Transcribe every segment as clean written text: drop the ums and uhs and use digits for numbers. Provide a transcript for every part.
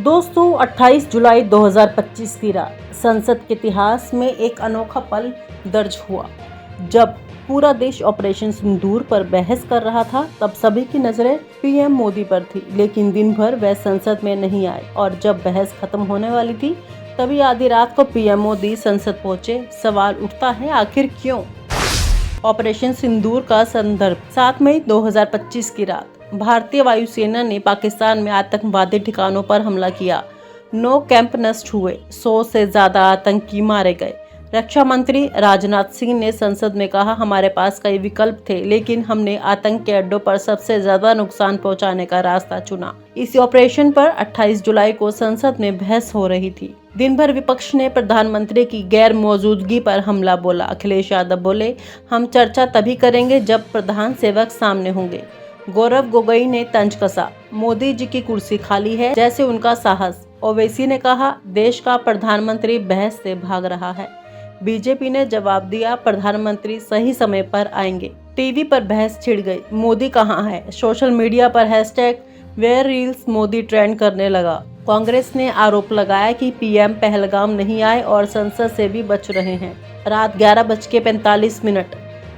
दोस्तों 28 जुलाई 2025 की रात संसद के इतिहास में एक अनोखा पल दर्ज हुआ। जब पूरा देश ऑपरेशन सिंदूर पर बहस कर रहा था तब सभी की नजरें पीएम मोदी पर थी, लेकिन दिन भर वह संसद में नहीं आए और जब बहस खत्म होने वाली थी तभी आधी रात को पीएम मोदी संसद पहुंचे। सवाल उठता है, आखिर क्यों? ऑपरेशन सिंदूर का संदर्भ 7 मई 2025 की रात भारतीय वायुसेना ने पाकिस्तान में आतंकवादी ठिकानों पर हमला किया। 9 कैंप नष्ट हुए, 100 से ज्यादा आतंकी मारे गए। रक्षा मंत्री राजनाथ सिंह ने संसद में कहा, हमारे पास कई विकल्प थे लेकिन हमने आतंक के अड्डों पर सबसे ज्यादा नुकसान पहुंचाने का रास्ता चुना। इस ऑपरेशन पर 28 जुलाई को संसद में बहस हो रही थी। दिन भर विपक्ष ने प्रधानमंत्री की गैर मौजूदगी पर हमला बोला। अखिलेश यादव बोले, हम चर्चा तभी करेंगे जब प्रधान सेवक सामने होंगे। गौरव गोगोई ने तंज कसा, मोदी जी की कुर्सी खाली है जैसे उनका साहस। ओवैसी ने कहा, देश का प्रधानमंत्री बहस से भाग रहा है। बीजेपी ने जवाब दिया, प्रधानमंत्री सही समय पर आएंगे। टीवी पर बहस छिड़ गई, मोदी कहाँ है? सोशल मीडिया पर हैशटैग वेयर रील्स मोदी ट्रेंड करने लगा। कांग्रेस ने आरोप लगाया कि पीएम पहलगाम नहीं आए और संसद से भी बच रहे हैं। रात 11:45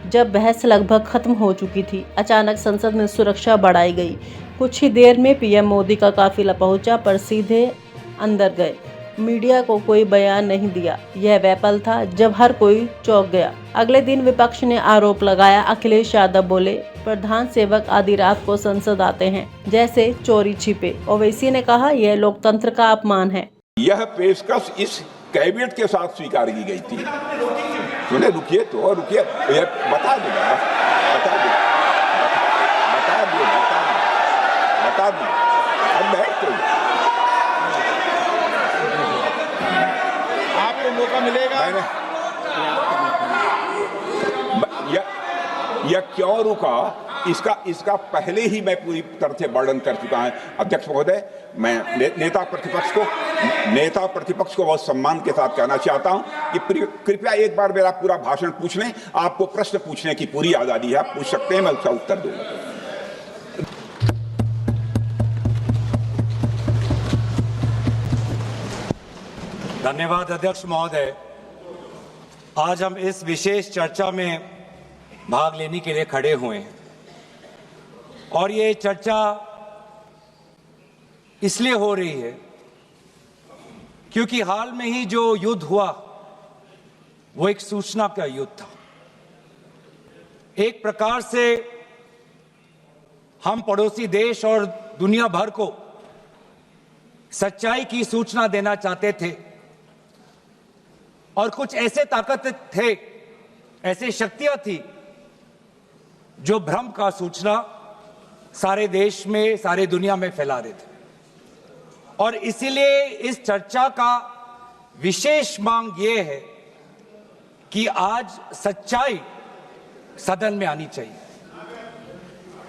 जब बहस लगभग खत्म हो चुकी थी, अचानक संसद में सुरक्षा बढ़ाई गई। कुछ ही देर में पीएम मोदी का काफिला पहुंचा पर सीधे अंदर गए। मीडिया को कोई बयान नहीं दिया। यह वह पल था जब हर कोई चौंक गया। अगले दिन विपक्ष ने आरोप लगाया। अखिलेश यादव बोले, प्रधान सेवक आधी रात को संसद आते हैं जैसे चोरी छिपे। ओवैसी ने कहा, यह लोकतंत्र का अपमान है। यह पेशकश इस कैबिनेट के साथ स्वीकार की गई थी। सुने, रुकिए तो रुकिए, बता दूंगा। अब बैठ तो आपको मौका मिलेगा। यह क्यों रुका, इसका पहले ही मैं पूरी तरह से वर्णन कर चुका है। अध्यक्ष महोदय, मैं नेता प्रतिपक्ष को बहुत सम्मान के साथ कहना चाहता हूं कि कृपया एक बार मेरा पूरा भाषण पूछ लें। आपको प्रश्न पूछने की पूरी आजादी है, आप पूछ सकते हैं, मैं उसका उत्तर दूंगा। धन्यवाद अध्यक्ष महोदय। आज हम इस विशेष चर्चा में भाग लेने के लिए खड़े हुए हैं और ये चर्चा इसलिए हो रही है क्योंकि हाल में ही जो युद्ध हुआ वो एक सूचना का युद्ध था। एक प्रकार से हम पड़ोसी देश और दुनिया भर को सच्चाई की सूचना देना चाहते थे और कुछ ऐसे ताकत थे, ऐसे शक्तियां थी जो भ्रम का सूचना सारे देश में, सारे दुनिया में फैला रहे थे। और इसीलिए इस चर्चा का विशेष मांग ये है कि आज सच्चाई सदन में आनी चाहिए।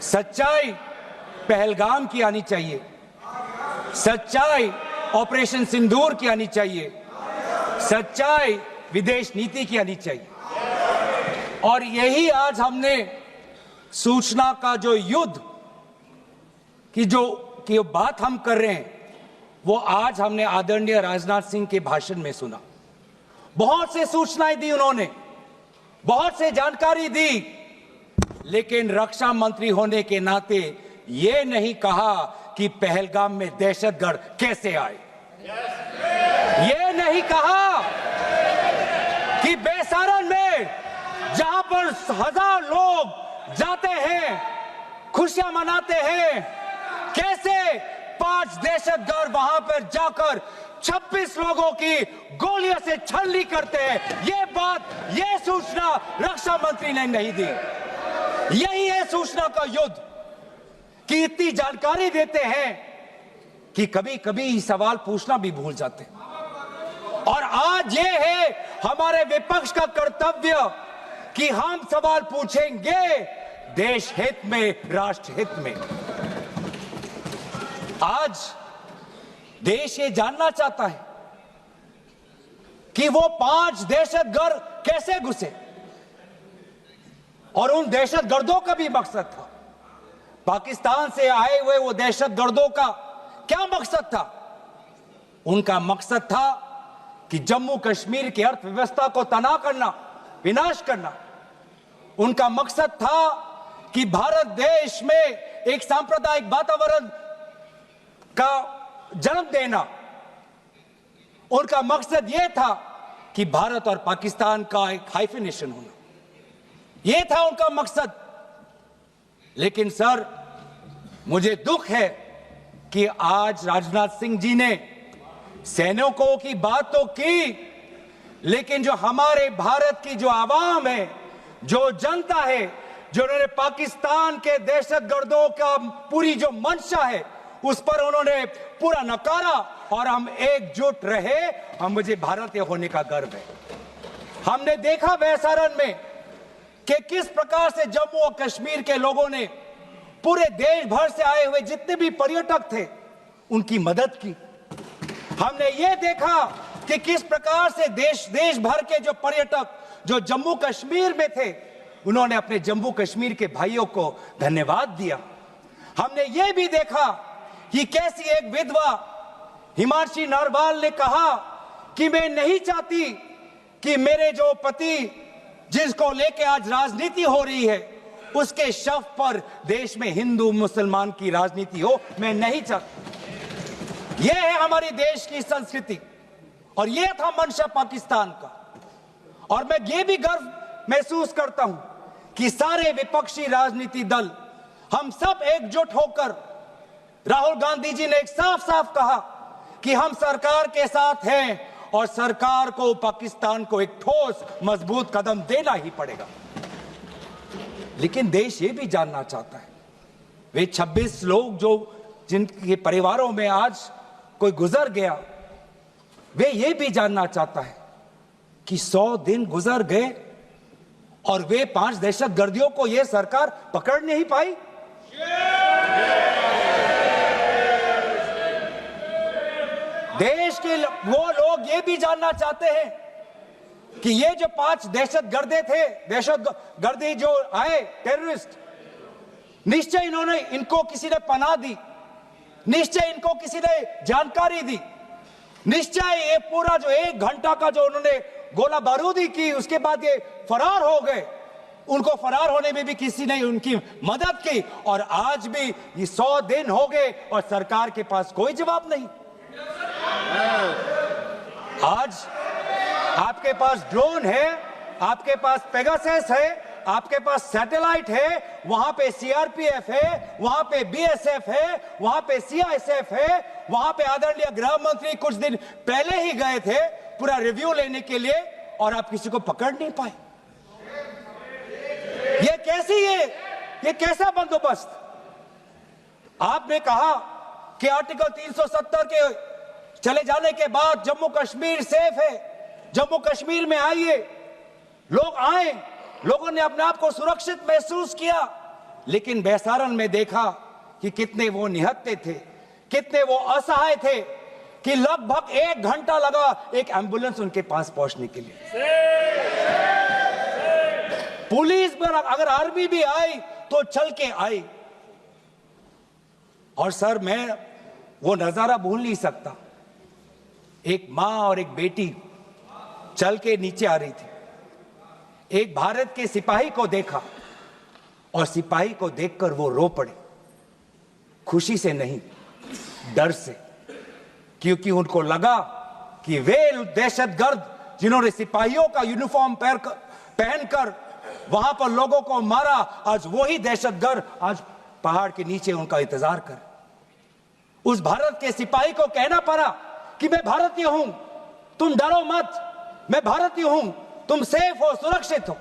सच्चाई पहलगाम की आनी चाहिए, सच्चाई ऑपरेशन सिंदूर की आनी चाहिए, सच्चाई विदेश नीति की आनी चाहिए। और यही आज हमने सूचना का जो युद्ध की बात हम कर रहे हैं वो आज हमने आदरणीय राजनाथ सिंह के भाषण में सुना। बहुत से सूचनाएं दी उन्होंने, बहुत से जानकारी दी, लेकिन रक्षा मंत्री होने के नाते ये नहीं कहा कि पहलगाम में दहशतगर्द कैसे आए। ये नहीं कहा कि बेसारन में जहां पर 1000 लोग जाते हैं, खुशियां मनाते हैं, कैसे 5 दहशतगर्द वहां पर जाकर 26 लोगों की गोलियों से छलनी करते हैं। ये सूचना रक्षा मंत्री ने नहीं दी। यही है सूचना का युद्ध कि इतनी जानकारी देते हैं कि कभी कभी सवाल पूछना भी भूल जाते हैं। और आज ये है हमारे विपक्ष का कर्तव्य कि हम सवाल पूछेंगे देश हित में, राष्ट्र हित में। आज देश ये जानना चाहता है कि वो 5 दहशतगर्द कैसे घुसे और उन दहशतगर्दों का भी मकसद था। पाकिस्तान से आए हुए वो दहशतगर्दों का क्या मकसद था? उनका मकसद था कि जम्मू कश्मीर की अर्थव्यवस्था को तनाव करना, विनाश करना। उनका मकसद था कि भारत देश में एक सांप्रदायिक वातावरण का जन्म देना। उनका मकसद यह था कि भारत और पाकिस्तान का एक हाइफिनेशन होना, यह था उनका मकसद। लेकिन सर, मुझे दुख है कि आज राजनाथ सिंह जी ने सैनिकों की बात तो की, लेकिन जो हमारे भारत की जो आवाम है, जो जनता है, जो उन्होंने पाकिस्तान के दहशतगर्दों का पूरी जो मंशा है उस पर उन्होंने पूरा नकारा और हम एकजुट रहे। हम मुझे भारतीय होने का गर्व है। हमने देखा वैसारण में कि किस प्रकार से जम्मू और कश्मीर के लोगों ने पूरे देश भर से आए हुए जितने भी पर्यटक थे उनकी मदद की। हमने ये देखा कि किस प्रकार से देश भर के जो पर्यटक जो जम्मू कश्मीर में थे उन्होंने अपने जम्मू कश्मीर के भाइयों को धन्यवाद दिया। हमने ये भी देखा कि कैसी एक विधवा हिमांशी नरवाल ने कहा कि मैं नहीं चाहती कि मेरे जो पति जिसको लेके आज राजनीति हो रही है उसके शव पर देश में हिंदू मुसलमान की राजनीति हो, मैं नहीं चाहती। यह है हमारी देश की संस्कृति और यह था मंशा पाकिस्तान का। और मैं ये भी गर्व महसूस करता हूं कि सारे विपक्षी राजनीति दल हम सब एकजुट होकर, राहुल गांधी जी ने एक साफ साफ कहा कि हम सरकार के साथ हैं और सरकार को पाकिस्तान को एक ठोस मजबूत कदम देना ही पड़ेगा। लेकिन देश ये भी जानना चाहता है, वे 26 लोग जो जिनके परिवारों में आज कोई गुजर गया, वे ये भी जानना चाहता है कि 100 दिन गुजर गए और वे 5 दहशतगर्दियों को यह सरकार पकड़ नहीं पाई। देश के वो लोग ये भी जानना चाहते हैं कि ये जो 5 दहशतगर्दे थे, दहशतगर्दी जो आए टेररिस्ट, निश्चय इनको किसी ने पनाह दी, निश्चय इनको किसी ने जानकारी दी, निश्चय ये पूरा जो 1 घंटा का जो उन्होंने गोला बारूदी की उसके बाद ये फरार हो गए, उनको फरार होने में भी किसी ने उनकी मदद की। और आज भी ये 100 दिन हो गए और सरकार के पास कोई जवाब नहीं। आज आपके पास ड्रोन है, आपके पास पेगासस है, आपके पास सैटेलाइट है, वहां पे सीआरपीएफ है, वहां पे बीएसएफ है, वहां पे सीआईएसएफ है, वहां पे आदरणीय गृह मंत्री कुछ दिन पहले ही गए थे पूरा रिव्यू लेने के लिए और आप किसी को पकड़ नहीं पाए। ये कैसी है, ये कैसा बंदोबस्त? आपने कहा कि आर्टिकल 370 के चले जाने के बाद जम्मू कश्मीर सेफ है, जम्मू कश्मीर में आइए, लोग आए, लोगों ने अपने आप को सुरक्षित महसूस किया। लेकिन बेसारन में देखा कि कितने वो निहत्थे थे, कितने वो असहाय थे कि लगभग 1 घंटा लगा एक एम्बुलेंस उनके पास पहुंचने के लिए। पुलिस पर अगर आर्मी भी आई तो चल के आई। और सर, मैं वो नजारा भूल नहीं सकता, एक मां और एक बेटी चल के नीचे आ रही थी, एक भारत के सिपाही को देखा और सिपाही को देखकर वो रो पड़े, खुशी से नहीं, डर से, क्योंकि उनको लगा कि वे दहशतगर्द जिन्होंने सिपाहियों का यूनिफॉर्म पहनकर वहां पर लोगों को मारा, आज वही दहशतगर्द आज पहाड़ के नीचे उनका इंतजार कर। उस भारत के सिपाही को कहना पड़ा कि मैं भारतीय हूं, तुम डरो मत, मैं भारतीय हूं, तुम सेफ हो, सुरक्षित हो।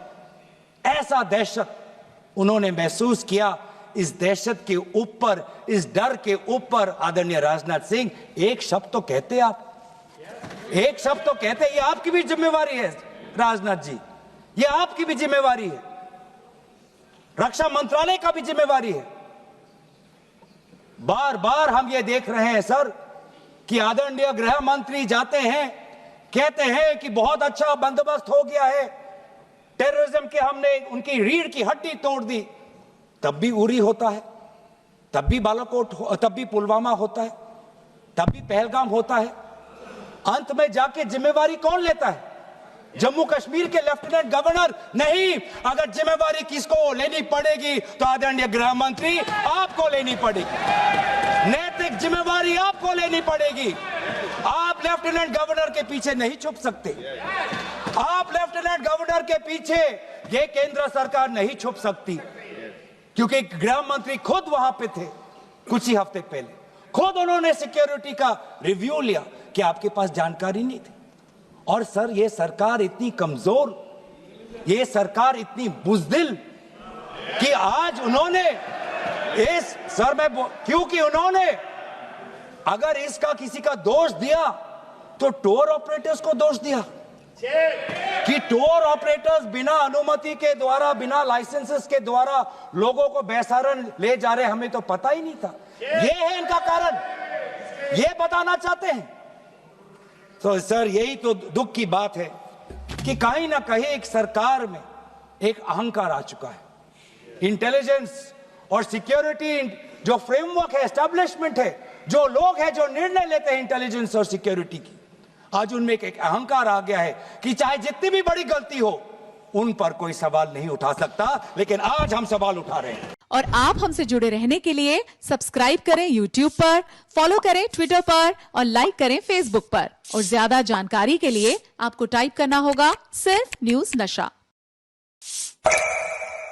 ऐसा दहशत उन्होंने महसूस किया। इस दहशत के ऊपर, इस डर के ऊपर आदरणीय राजनाथ सिंह एक शब्द तो कहते, आप एक शब्द तो कहते, ये आपकी भी जिम्मेवारी है राजनाथ जी, ये आपकी भी जिम्मेवारी है, रक्षा मंत्रालय का भी जिम्मेवारी है। बार बार हम ये देख रहे हैं सर कि आदरणीय गृह मंत्री जाते हैं, कहते हैं कि बहुत अच्छा बंदोबस्त हो गया है, टेररिज्म के हमने उनकी रीढ़ की हड्डी तोड़ दी, तब भी उरी होता है, तब भी बालाकोट, तब भी पुलवामा होता है, तब भी पहलगाम होता है। अंत में जाके जिम्मेवारी कौन लेता है? जम्मू कश्मीर के लेफ्टिनेंट गवर्नर नहीं। अगर जिम्मेवारी किसको लेनी पड़ेगी तो आदरणीय गृह मंत्री आपको लेनी पड़ेगी। नैतिक जिम्मेवारी आपको लेनी पड़ेगी। आप लेफ्टिनेंट गवर्नर के पीछे नहीं छुप सकते। आप लेफ्टिनेंट गवर्नर के पीछे ये केंद्र सरकार नहीं छुप सकती, क्योंकि गृह मंत्री खुद वहां पे थे कुछ ही हफ्ते पहले। खुद उन्होंने सिक्योरिटी का रिव्यू लिया कि आपके पास जानकारी नहीं थी। और सर, ये सरकार इतनी कमजोर, ये सरकार इतनी बुज़दिल कि आज उन्होंने इस सर में क्योंकि उन्होंने अगर इसका किसी का दोष दिया तो टूर ऑपरेटर्स को दोष दिया कि टूर ऑपरेटर्स बिना अनुमति के द्वारा, बिना लाइसेंसेस के द्वारा लोगों को बेसहारा ले जा रहे, हमें तो पता ही नहीं था। ये है इनका कारण, ये बताना चाहते हैं। तो सर, यही तो दुख की बात है कि कहीं ना कहीं एक सरकार में एक अहंकार आ चुका है। इंटेलिजेंस और सिक्योरिटी जो फ्रेमवर्क है, एस्टैब्लिशमेंट है, जो लोग हैं जो निर्णय लेते हैं इंटेलिजेंस और सिक्योरिटी की, आज उनमें एक अहंकार आ गया है कि चाहे जितनी भी बड़ी गलती हो उन पर कोई सवाल नहीं उठा सकता। लेकिन आज हम सवाल उठा रहे हैं। और आप हमसे जुड़े रहने के लिए सब्सक्राइब करें YouTube पर, फॉलो करें Twitter पर और लाइक करें Facebook पर। और ज्यादा जानकारी के लिए आपको टाइप करना होगा सिर्फ न्यूज़ नशा।